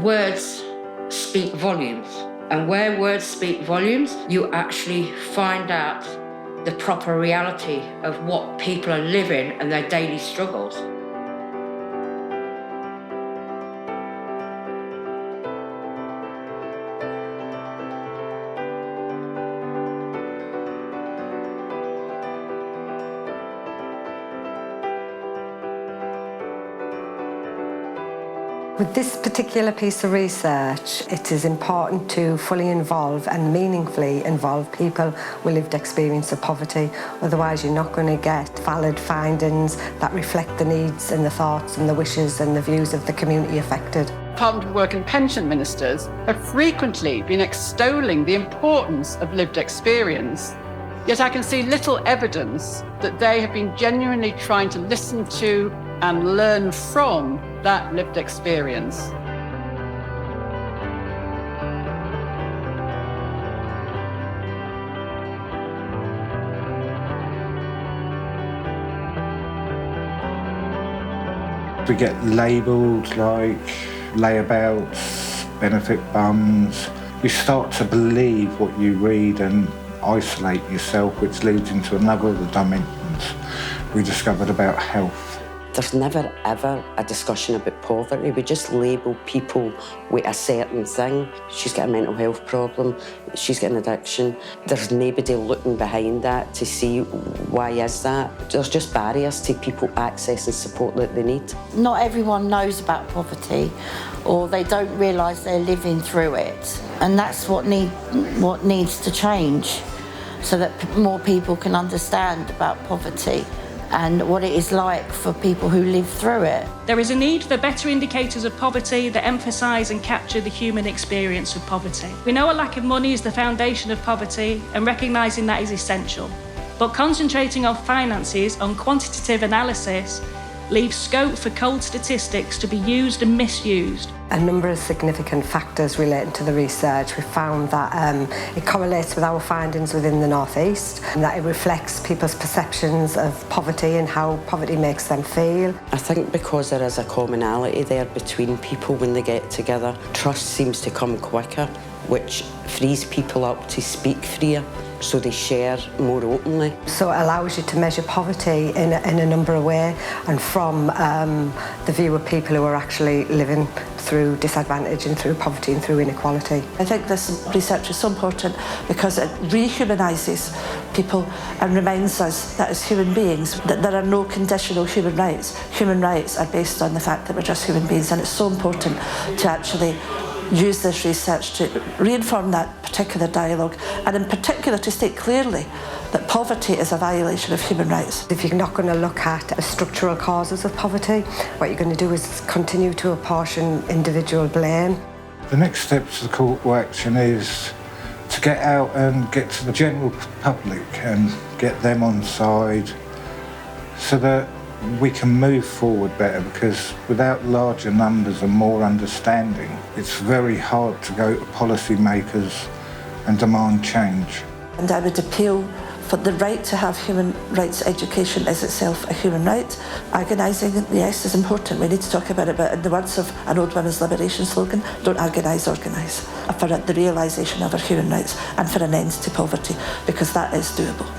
Words speak volumes, and where words speak volumes, you actually find out the proper reality of what people are living and their daily struggles. With this particular piece of research, it is important to fully involve and meaningfully involve people with lived experience of poverty. Otherwise, you're not going to get valid findings that reflect the needs and the thoughts and the wishes and the views of the community affected. Department of Work and Pension ministers have frequently been extolling the importance of lived experience, yet I can see little evidence that they have been genuinely trying to listen to and learn from that lived experience. We get labelled like layabouts, benefit bums. You start to believe what you read and isolate yourself, which leads into another of the dimensions we discovered about health. There's never ever a discussion about poverty. We just label people with a certain thing. She's got a mental health problem, she's got an addiction. There's nobody looking behind that to see why is that. There's just barriers to people accessing support that they need. Not everyone knows about poverty, or they don't realise they're living through it. And that's what needs to change, so that more people can understand about poverty and what it is like for people who live through it. There is a need for better indicators of poverty that emphasise and capture the human experience of poverty. We know a lack of money is the foundation of poverty, and recognising that is essential. But concentrating on finances, on quantitative analysis, leaves scope for cold statistics to be used and misused. A number of significant factors relating to the research. We found that it correlates with our findings within the North East, and that it reflects people's perceptions of poverty and how poverty makes them feel. I think because there is a commonality there between people when they get together, trust seems to come quicker, which frees people up to speak freer, so they share more openly. So it allows you to measure poverty in a number of ways, and from the view of people who are actually living through disadvantage and through poverty and through inequality. I think this research is so important because it rehumanises people and reminds us that as human beings that there are no conditional human rights. Human rights are based on the fact that we're just human beings, and it's so important to actually use this research to reinform that particular dialogue, and in particular to state clearly that poverty is a violation of human rights. If you're not going to look at the structural causes of poverty, what you're going to do is continue to apportion individual blame. The next step to the call to action is to get out and get to the general public and get them on side so that we can move forward better, because without larger numbers and more understanding, it's very hard to go to policymakers and demand change. And I would appeal for the right to have human rights education is itself a human right. Organising, yes, is important. We need to talk about it, but in the words of an old women's liberation slogan, don't organise, organise. For the realisation of our human rights and for an end to poverty, because that is doable.